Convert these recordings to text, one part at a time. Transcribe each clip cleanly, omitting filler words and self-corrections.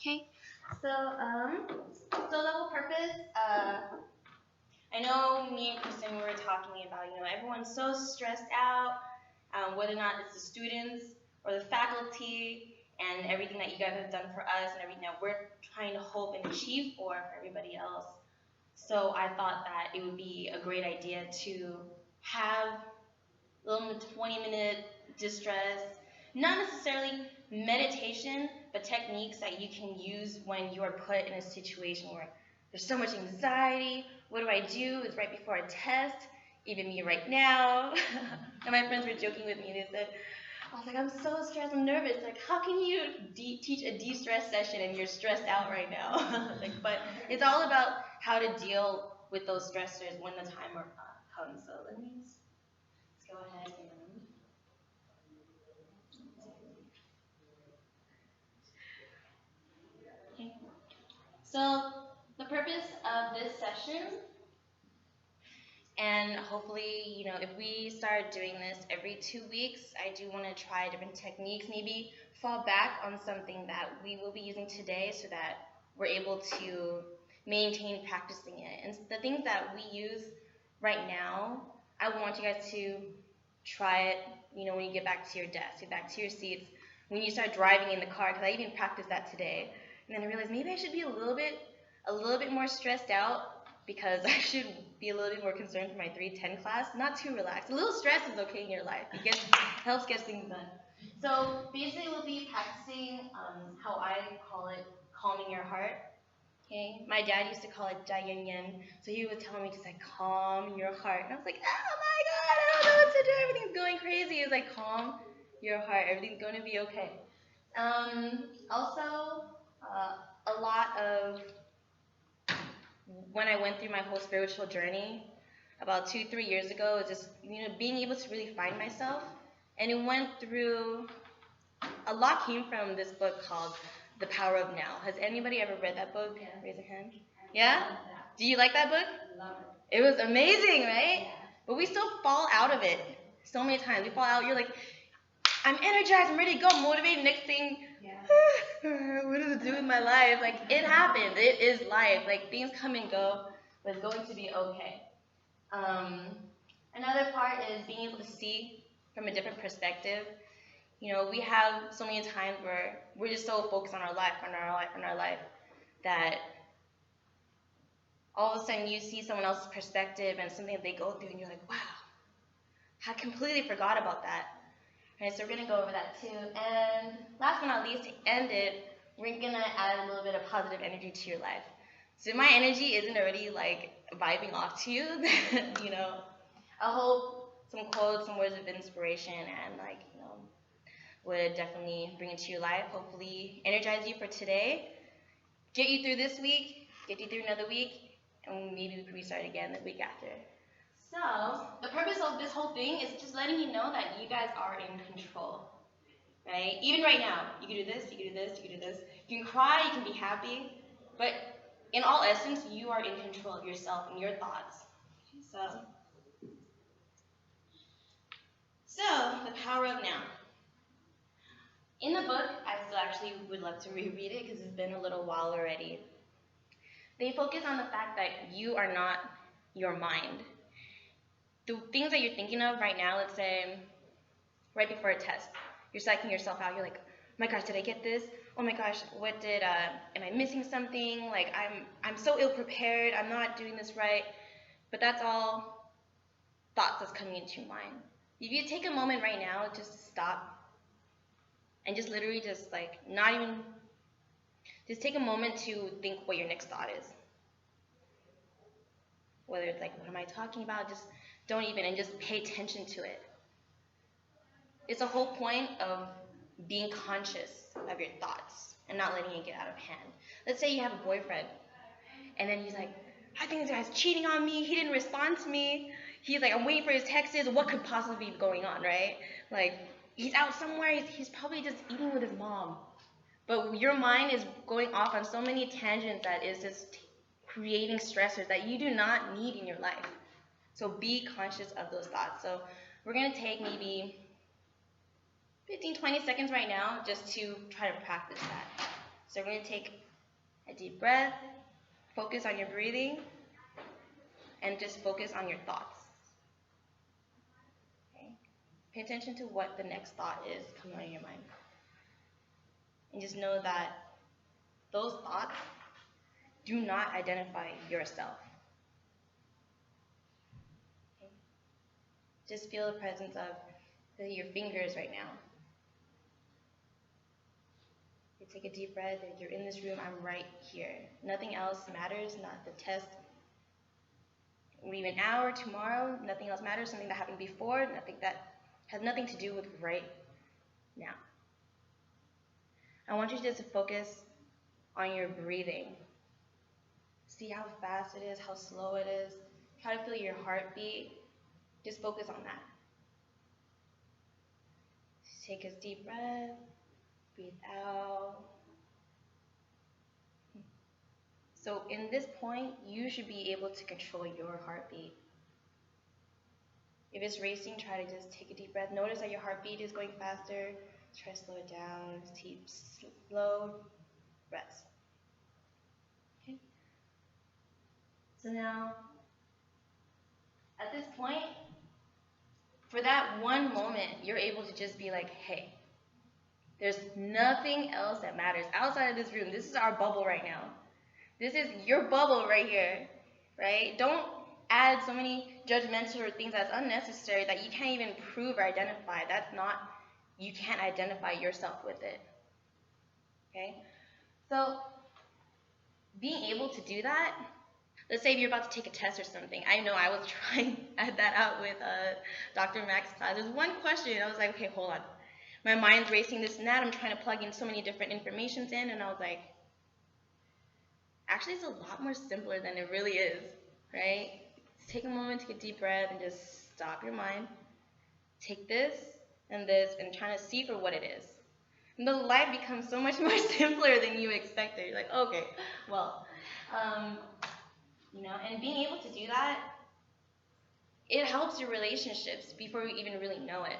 Okay, so the whole purpose, I know me and Kristen were talking about, everyone's so stressed out, whether or not it's the students or the faculty and everything that you guys have done for us and everything that we're trying to hope and achieve for everybody else. So I thought that it would be a great idea to have a little 20-minute distress, not necessarily meditation, but techniques that you can use when you are put in a situation where there's so much anxiety. What do I do? It's right before a test, even me right now. And my friends were joking with me. They said, I was like, I'm so stressed, I'm nervous. Like, how can you teach a de-stress session and you're stressed out right now? But it's all about how to deal with those stressors when the time comes. So let me just go ahead and okay. So the purpose of this session, and hopefully, if we start doing this every 2 weeks, I do want to try different techniques, maybe fall back on something that we will be using today so that we're able to maintain practicing it. And the things that we use right now, I want you guys to try it, when you get back to your desk, get back to your seats, when you start driving in the car, because I even practiced that today. And then I realized maybe I should be a little bit more stressed out because I should be a little bit more concerned for my 310 class. Not too relaxed. A little stress is okay in your life. It helps get things done. So basically we'll be practicing how I call it calming your heart. Okay, my dad used to call it Jayanyan, so he was telling me to like calm your heart, and I was like, oh my God, I don't know what to do. Everything's going crazy. He was like, calm your heart. Everything's going to be okay. Also, a lot of when I went through my whole spiritual journey about 2-3 years ago, it was just being able to really find myself, and it went through a lot came from this book called The Power of Now. Has anybody ever read that book? Yeah. Raise a hand. Yeah? Do you like that book? Love it. It was amazing, right? Yeah. But we still fall out of it so many times. We fall out. You're like, I'm energized. I'm ready to go. Motivated. Next thing, what does it do with my life? Like, it happens. It is life. Like, things come and go, but it's going to be okay. Another part is being able to see from a different perspective. We have so many times where we're just so focused on our life, that all of a sudden you see someone else's perspective and something that they go through, and you're like, wow, I completely forgot about that. Right, so we're going to go over that too. And last but not least, to end it, we're going to add a little bit of positive energy to your life. So if my energy isn't already like vibing off to you, I hope some quotes, some words of inspiration, and would definitely bring it to your life, hopefully energize you for today, get you through this week, get you through another week, and maybe we can restart again the week after. So the purpose of this whole thing is just letting you know that you guys are in control, right? Even right now, you can do this, you can do this, you can do this. You can cry, you can be happy, but in all essence, you are in control of yourself and your thoughts. So the power of now. In the book, I still actually would love to reread it because it's been a little while already. They focus on the fact that you are not your mind. The things that you're thinking of right now, let's say right before a test, you're psyching yourself out. You're like, oh my gosh, did I get this? Oh my gosh, am I missing something? Like, I'm so ill prepared. I'm not doing this right. But that's all thoughts that's coming into your mind. If you take a moment right now just to stop and just literally just like just take a moment to think what your next thought is. Whether it's like, what am I talking about? Just don't even, and just pay attention to it. It's a whole point of being conscious of your thoughts and not letting it get out of hand. Let's say you have a boyfriend, and then he's like, I think this guy's cheating on me. He didn't respond to me. He's like, I'm waiting for his texts. What could possibly be going on, right? Like, he's out somewhere. He's probably just eating with his mom. But your mind is going off on so many tangents that is just creating stressors that you do not need in your life. So be conscious of those thoughts. So we're going to take maybe 15-20 seconds right now just to try to practice that. So we're going to take a deep breath, focus on your breathing, and just focus on your thoughts. Okay? Pay attention to what the next thought is coming on your mind. And just know that those thoughts do not identify yourself. Okay? Just feel the presence of your fingers right now. You take a deep breath. You're in this room. I'm right here. Nothing else matters, not the test. Leave an hour, tomorrow, nothing else matters. Something that happened before, nothing that has nothing to do with right now. I want you just to focus on your breathing. See how fast it is, how slow it is. Try to feel your heartbeat. Just focus on that. Take a deep breath. Breathe out. So in this point, you should be able to control your heartbeat. If it's racing, try to just take a deep breath. Notice that your heartbeat is going faster. Try to slow it down. Just keep slow breaths. Okay? So now, at this point, for that one moment, you're able to just be like, hey, there's nothing else that matters outside of this room. This is our bubble right now. This is your bubble right here, right? Don't add so many judgmental things that's unnecessary that you can't even prove or identify. That's not, you can't identify yourself with it, okay? So being able to do that, let's say if you're about to take a test or something. I know I was trying that out with Dr. Mack's class. There's one question, I was like, okay, hold on. My mind's racing this and that. I'm trying to plug in so many different informations in, and I was like, actually, it's a lot more simpler than it really is, right? Just take a moment, take a deep breath, and just stop your mind. Take this, and try to see for what it is. And the life becomes so much more simpler than you expected. You're like, okay, well, and being able to do that, it helps your relationships before you even really know it.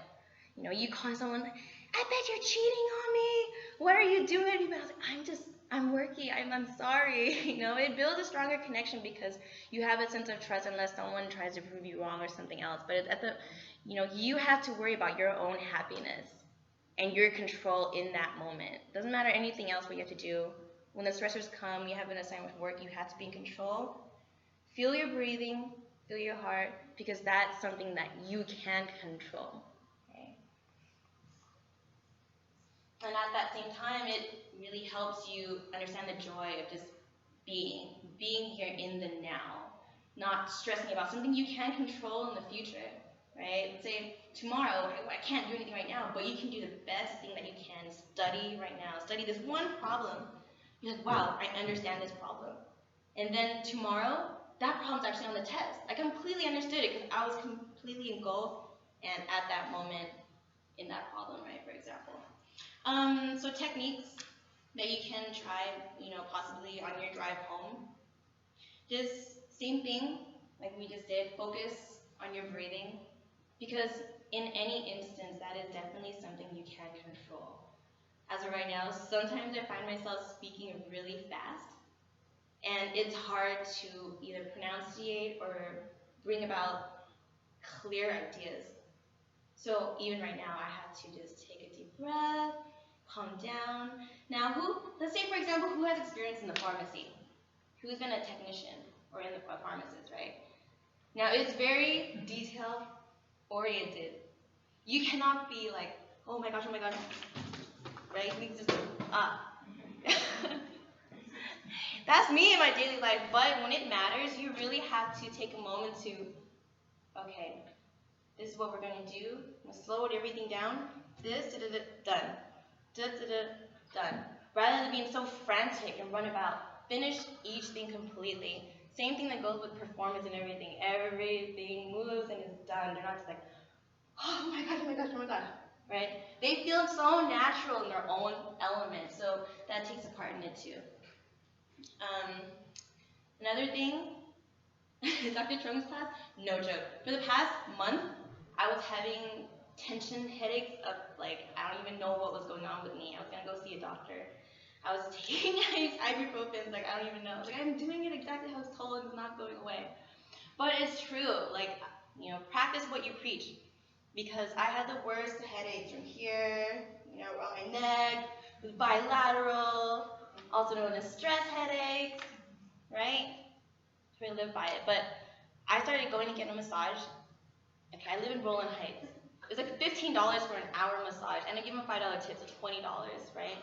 You call someone, I bet you're cheating on me. What are you doing? I was like, I'm working. I'm sorry. It builds a stronger connection because you have a sense of trust unless someone tries to prove you wrong or something else. But you have to worry about your own happiness and your control in that moment. Doesn't matter anything else what you have to do. When the stressors come, you have an assignment work, you have to be in control. Feel your breathing, feel your heart, because that's something that you can control. Okay? And at that same time, it really helps you understand the joy of just being here in the now, not stressing about something you can control in the future, right? Let's say tomorrow, I can't do anything right now, but you can do the best thing that you can. Study right now. Study this one problem. You're like, wow, I understand this problem. And then tomorrow, that problem's actually on the test. I completely understood it because I was completely engulfed and at that moment in that problem, right, for example. So techniques that you can try, possibly on your drive home. Just same thing, like we just did, focus on your breathing, because in any instance, that is definitely something you can control. As of right now, sometimes I find myself speaking really fast, and it's hard to either pronunciate or bring about clear ideas. So even right now, I have to just take a deep breath, calm down. Now, let's say, for example, who has experience in the pharmacy? Who's been a technician or in the pharmacist, right? Now, it's very detail-oriented. You cannot be like, oh my gosh, right? You need to just, That's me in my daily life, but when it matters, you really have to take a moment to, okay, this is what we're going to do. I'm going to slow everything down. This, done. Done. Rather than being so frantic and run about, finish each thing completely. Same thing that goes with performance and everything. Everything moves and is done. They're not just like, oh my gosh, right? They feel so natural in their own element, so that takes a part in it too. Another thing, Dr. Trung's class, no joke. For the past month, I was having tension headaches of I don't even know what was going on with me. I was gonna go see a doctor. I was taking ibuprofen, like I don't even know. Like I'm doing it exactly how I was told and it's not going away. But it's true, like, practice what you preach. Because I had the worst headaches from here, around my neck, with bilateral, also known as stress headaches, right? So I live by it. But I started going to get a massage. Okay, I live in Roland Heights. It's like $15 for an hour massage, and I give them a $5 tip, so $20, right?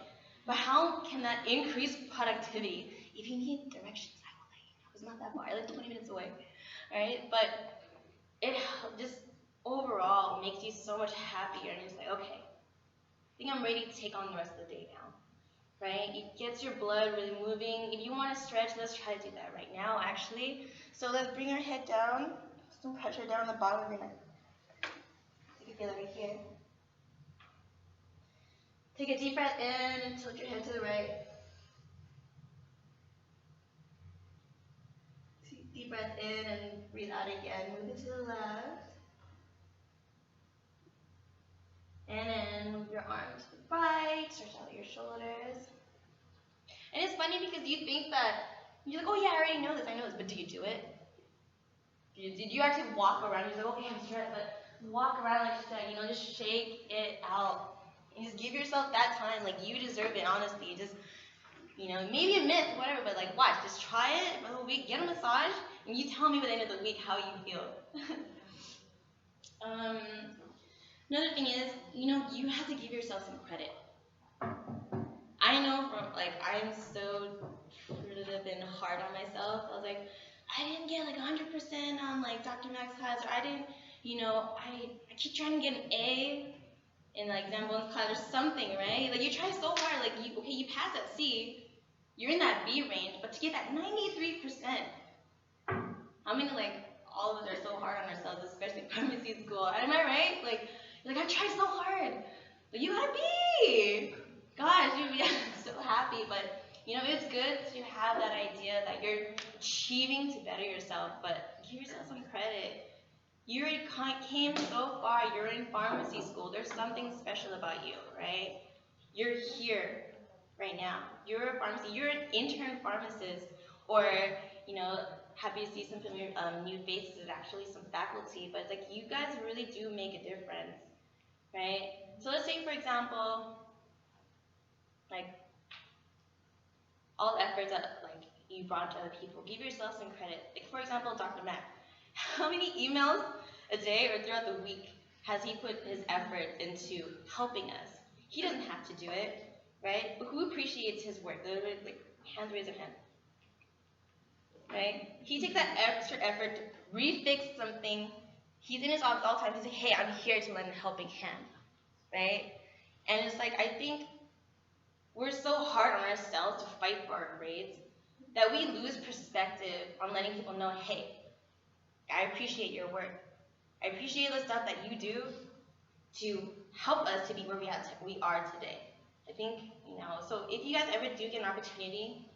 But how can that increase productivity? If you need directions, I will let you know. It's not that far. I live 20 minutes away, right? But it just overall makes you so much happier, and you're just like, okay, I think I'm ready to take on the rest of the day now, right? It gets your blood really moving. If you want to stretch, let's try to do that right now, actually. So let's bring our head down, some pressure down the bottom of your neck. You can feel it right here. Take a deep breath in, tilt your head to the right. Deep breath in and breathe out again. Move it to the left. And then move your arms to the right. Stretch out your shoulders. And it's funny because you think that, you're like, oh yeah, I already know this, but do you do it? Did you actually walk around? You're like, okay, I'm stressed, but walk around like she said, just shake it out. And just give yourself that time, like you deserve it, honestly. Just, maybe a myth, whatever, but like watch, just try it for the week, get a massage, and you tell me by the end of the week how you feel. Another thing is, you have to give yourself some credit. I know I'm so been hard on myself. I was like, I didn't get like 100% on like Dr. Max class, or I didn't, I keep trying to get an A in like Zambone's class or something, right? Like you try so hard, like you pass at C, you're in that B range, but to get that 93%, how many all of us are so hard on ourselves, especially pharmacy school? Am I right? Like I tried so hard, but you got a B. Gosh, you'd be so happy, but it's good to have that idea that you're achieving to better yourself, but give yourself some credit. You already came so far. You're in pharmacy school. There's something special about you, right? You're here right now. You're a pharmacy. You're an intern pharmacist, or happy to see some familiar new faces, actually some faculty. But it's like you guys really do make a difference, right? So let's say, for example, like all the efforts that you brought to other people, give yourself some credit. Like for example, Dr. Mac, how many emails a day or throughout the week has he put his effort into helping us? He doesn't have to do it, right? But who appreciates his work? Hands raise your hand. Right? He takes that extra effort to refix something. He's in his office all the time. He's like, hey, I'm here to lend a helping hand, right? And it's like, I think we're so hard on ourselves to fight for our grades that we lose perspective on letting people know, hey, I appreciate your work. I appreciate the stuff that you do to help us to be where we are today. I think, so if you guys ever do get an opportunity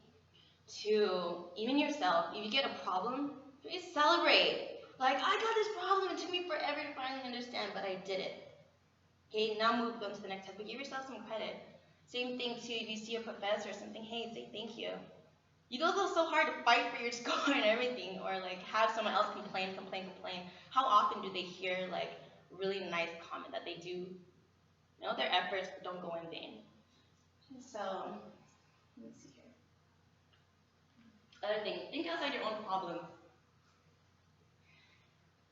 to, even yourself, if you get a problem, please celebrate. Like, I got this problem, it took me forever to finally understand, but I did it. Okay, now move on to the next step, but give yourself some credit. Same thing too, if you see a professor or something, hey, say thank you. You go so hard to fight for your score and everything, or have someone else complain. How often do they hear really nice comment that they do, their efforts don't go in vain? So, let me see here. Other thing, think outside your own problem.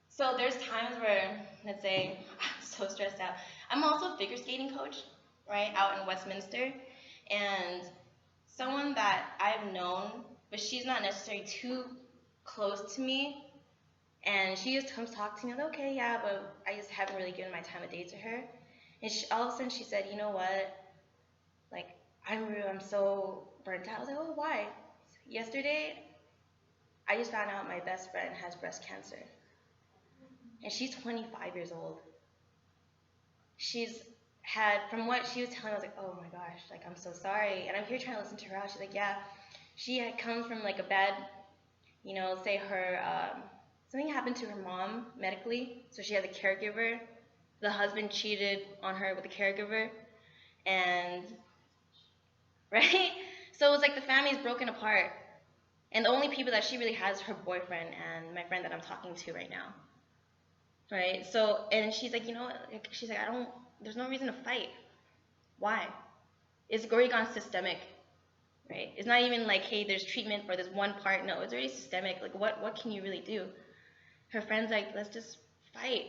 So there's times where, let's say, I'm so stressed out. I'm also a figure skating coach, right, out in Westminster, and someone that I've known, but she's not necessarily too close to me, and she just comes talk to me, like, okay, yeah, but I just haven't really given my time of day to her. And all of a sudden she said, you know what, I'm so burnt out. I was like, oh, why? Yesterday, I just found out my best friend has breast cancer. And she's 25 years old. She's had, from what she was telling me, I was like, oh my gosh, I'm so sorry. And I'm here trying to listen to her out. She's like, yeah, she comes from a bad, say her, something happened to her mom medically, so she had a caregiver. The husband cheated on her with a caregiver, and right? So it's like the family is broken apart. And the only people that she really has is her boyfriend and my friend that I'm talking to right now. Right? So, and she's like, she's like, there's no reason to fight. Why? It's already gone systemic, right? It's not even like, hey, there's treatment for this one part. No, it's already systemic. Like, what can you really do? Her friend's like, let's just fight.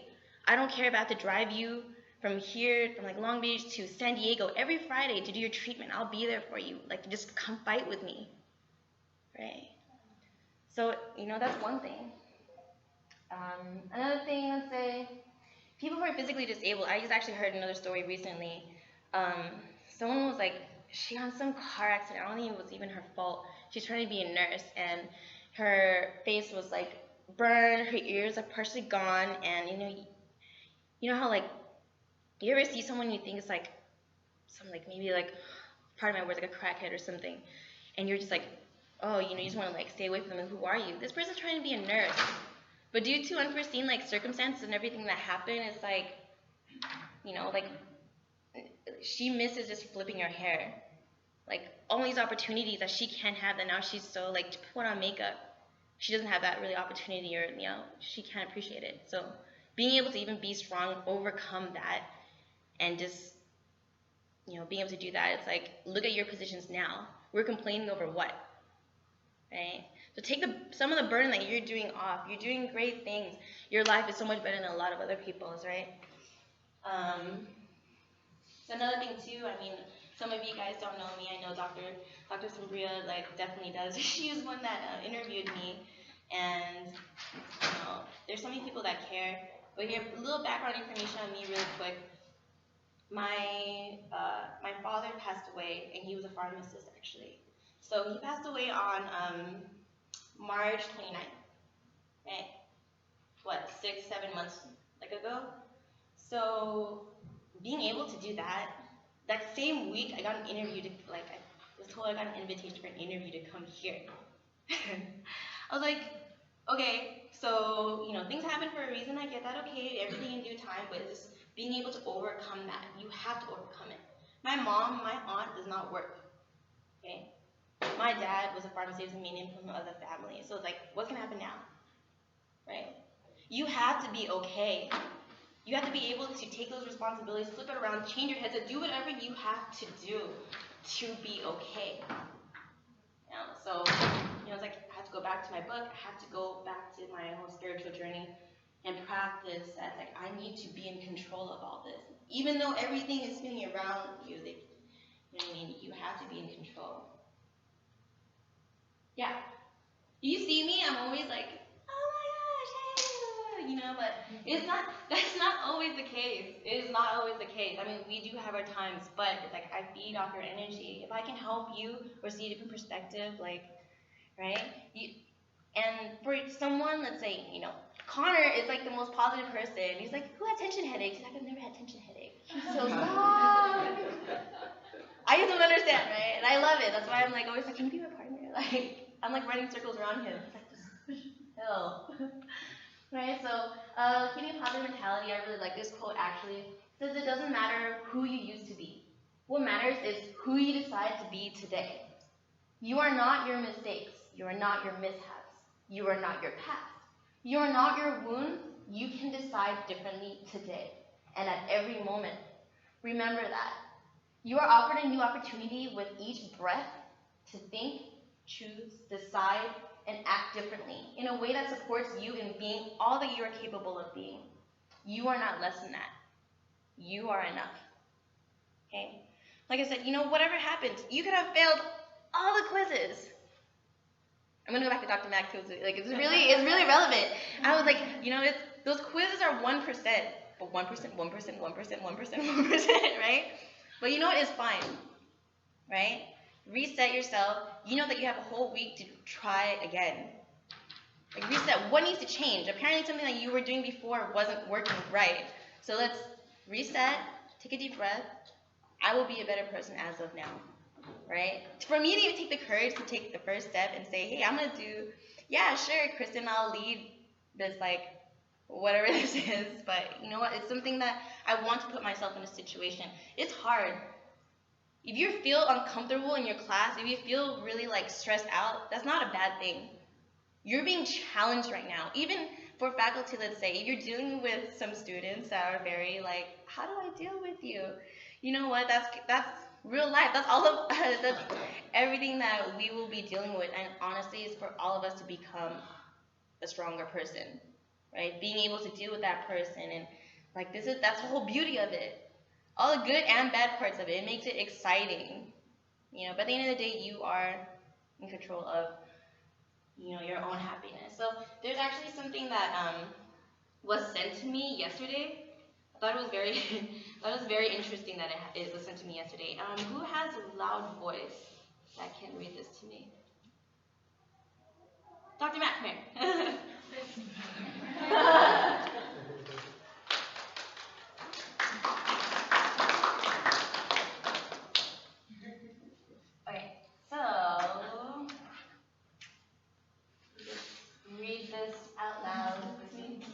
I don't care if I have to drive you from here, from like Long Beach to San Diego every Friday to do your treatment. I'll be there for you. Like, just come fight with me, right? So, that's one thing. Another thing, let's say, people who are physically disabled. I just actually heard another story recently. Someone was like, she got in some car accident. I don't think it was even her fault. She's trying to be a nurse, and her face was like burned, her ears are partially gone, and you know how like you ever see someone you think is like some like maybe like pardon my words like a crackhead or something, and you're just like, oh, you just want to like stay away from them. And who are you? This person's trying to be a nurse, but due to unforeseen like circumstances and everything that happened, it's like, like she misses just flipping her hair. Like all these opportunities that she can't have, that now she's so like to put on makeup. She doesn't have that really opportunity, or she can't appreciate it. So being able to even be strong, overcome that, and just being able to do that, it's like, look at your positions now. We're complaining over what, right? So take some of the burden that you're doing off. You're doing great things. Your life is so much better than a lot of other people's, right? So another thing too, some of you guys don't know me. I know Dr. Sombria definitely does. She was one that interviewed me, and there's so many people that care. But here, a little background information on me, really quick. My father passed away, and he was a pharmacist actually. So he passed away on March 29th. Right? What, 6-7 months ago? So being able to do that same week, I got an interview I was told I got an invitation for an interview to come here. I was like, okay, so, things happen for a reason, I get that, okay, everything in due time, but just being able to overcome that, you have to overcome it. My aunt does not work, okay? My dad was a pharmacist, the main income of the family, so it's like, what's gonna happen now, right? You have to be okay. You have to be able to take those responsibilities, flip it around, change your heads, and do whatever you have to do to be okay. So, it's like I have to go back to my book, I have to go back to my whole spiritual journey and practice that I need to be in control of all this. Even though everything is spinning around you, you have to be in control. Yeah. You see me, I'm always like, but that's not always the case. It is not always the case. We do have our times, but it's like I feed off your energy. If I can help you or see a different perspective, right? And for someone, let's say, Connor is like the most positive person. He's like, who had tension headaches? He's like, I've never had tension headaches. He's so strong. I just don't understand, right? And I love it. That's why I'm like always like, can you be my partner? I'm like running circles around him. He's like, just hell. Right, so keeping a positive mentality, I really like this quote actually. It says it doesn't matter who you used to be. What matters is who you decide to be today. You are not your mistakes. You are not your mishaps. You are not your past. You are not your wounds. You can decide differently today and at every moment. Remember that. You are offered a new opportunity with each breath to think, choose, decide, and act differently in a way that supports you in being all that you are capable of being. You are not less than that. You are enough. Okay? Like I said, whatever happens, you could have failed all the quizzes. I'm gonna go back to Dr. Max because it's really relevant. I was like, those quizzes are 1%, but 1%, 1%, 1%, 1%, right? But it's fine, right? Reset yourself. You know that you have a whole week to try again. Reset. What needs to change? Apparently something that you were doing before wasn't working right. So let's reset, take a deep breath. I will be a better person as of now, right? For me to even take the courage to take the first step and say, hey, I'm going to do, yeah, sure, Kristen, I'll lead this, whatever this is. But you know what? It's something that I want to put myself in a situation. It's hard. If you feel uncomfortable in your class, if you feel really like stressed out, that's not a bad thing. You're being challenged right now. Even for faculty, let's say, if you're dealing with some students that are very like, how do I deal with you? You know what? That's real life. That's all of that's everything that we will be dealing with. And honestly, it's for all of us to become a stronger person, right? Being able to deal with that person and like that's the whole beauty of it. All the good and bad parts of it. It makes it exciting. But at the end of the day, you are in control of your own happiness. So there's actually something that was sent to me yesterday. I thought it was very, thought it was very interesting that it was sent to me yesterday. Who has a loud voice that can read this to me? Dr. Matt, come here. Okay, so read this out loud with me.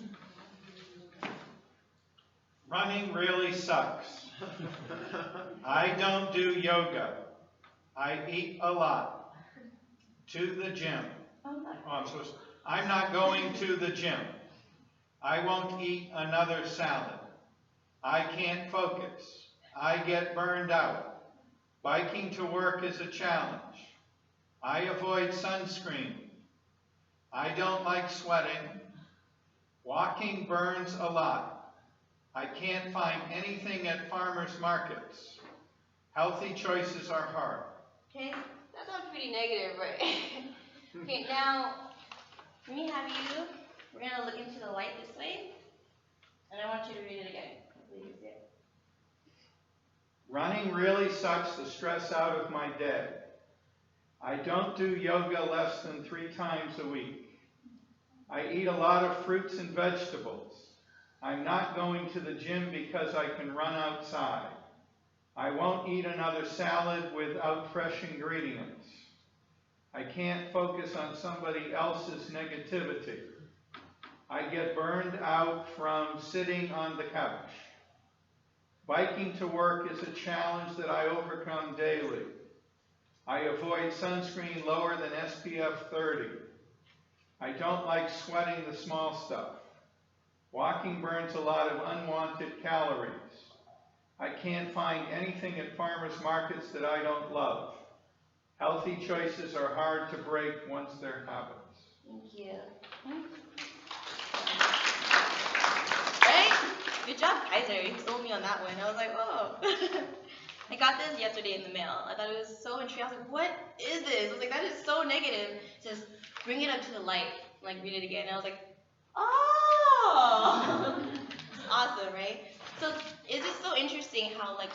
Running really sucks. I don't do yoga. I eat a lot. To the gym. I'm not going to the gym. I won't eat another salad. I can't focus. I get burned out. Biking to work is a challenge. I avoid sunscreen. I don't like sweating. Walking burns a lot. I can't find anything at farmers markets. Healthy choices are hard. Okay, that sounds pretty negative, right? Okay, now, let me have you, we're going to look into the light this way, and I want you to read it again. Hopefully you see it. Running really sucks the stress out of my day. I don't do yoga less than 3 times a week. I eat a lot of fruits and vegetables. I'm not going to the gym because I can run outside. I won't eat another salad without fresh ingredients. I can't focus on somebody else's negativity. I get burned out from sitting on the couch. Biking to work is a challenge that I overcome daily. I avoid sunscreen lower than SPF 30. I don't like sweating the small stuff. Walking burns a lot of unwanted calories. I can't find anything at farmers markets that I don't love. Healthy choices are hard to break once they're habits. Thank you. Right? Good job, Kaiser. You sold me on that one. I was like, oh. I got this yesterday in the mail. I thought it was so intriguing. I was like, what is this? I was like, that is so negative. It says, bring it up to the light. Like, read it again. And I was like, oh. Awesome, right? So it's just so interesting how, like,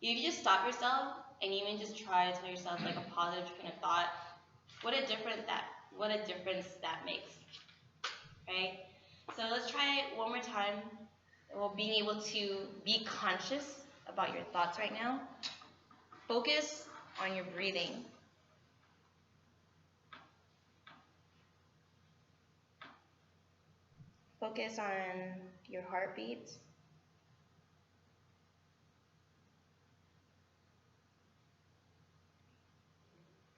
if you just stop yourself and even just try to tell yourself, like, a positive train of thought, what a difference that makes, right? So let's try it one more time. Well, being able to be conscious about your thoughts right now. Focus on your breathing. Focus on your heartbeat.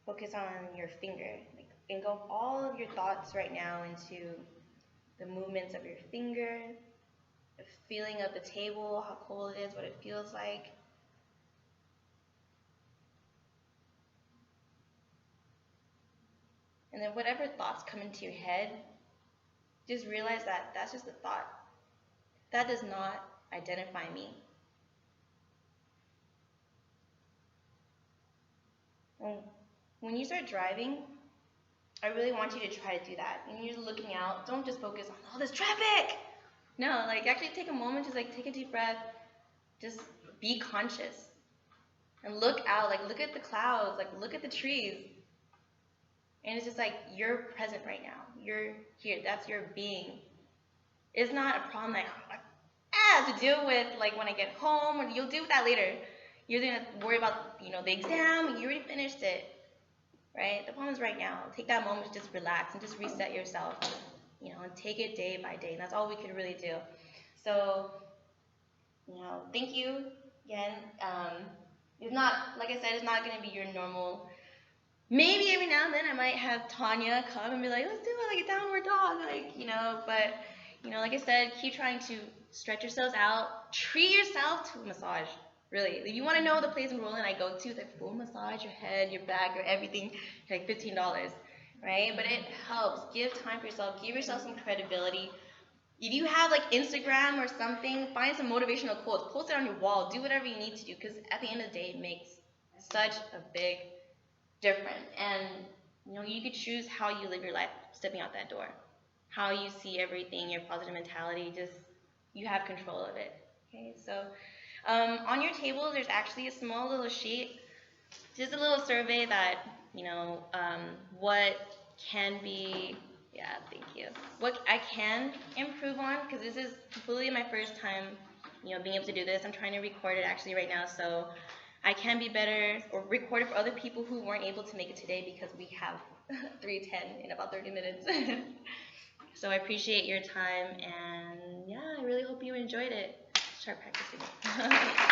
Focus on your finger. Like, engulf all of your thoughts right now into the movements of your finger, the feeling of the table, how cold it is, what it feels like. And then whatever thoughts come into your head, just realize that that's just a thought. That does not identify me. When you start driving, I really want you to try to do that. When you're looking out, don't just focus on, oh, there's traffic. No, like, actually take a moment, just like take a deep breath, just be conscious. And look out, like, look at the clouds, like, look at the trees. And it's just like, you're present right now. You're here, that's your being. It's not a problem that I have to deal with, like, when I get home, or you'll deal with that later. You're gonna worry about, the exam, you already finished it, right? The problem is right now. Take that moment to just relax and just reset yourself, and take it day by day. And that's all we can really do. So, thank you again. It's not, like I said, it's not gonna be your normal. Maybe every now and then I might have Tanya come and be like, let's do it like a downward dog, like, but, like I said, keep trying to stretch yourselves out. Treat yourself to a massage, really. If you want to know the place in Roland I go to, it's like full massage, your head, your back, your everything, like $15, right? But it helps. Give time for yourself. Give yourself some credibility. If you have like Instagram or something, find some motivational quotes. Post it on your wall. Do whatever you need to do, because at the end of the day, it makes such a big difference. And you could choose how you live your life stepping out that door, how you see everything, your positive mentality. Just you have control of it. Okay, so on your table, there's actually a small little sheet, just a little survey that what can be. Yeah, thank you. What I can improve on, because this is completely my first time, being able to do this. I'm trying to record it actually right now, so I can be better or record it for other people who weren't able to make it today, because we have 3:10 in about 30 minutes. So I appreciate your time, and yeah, I really hope you enjoyed it. Start practicing.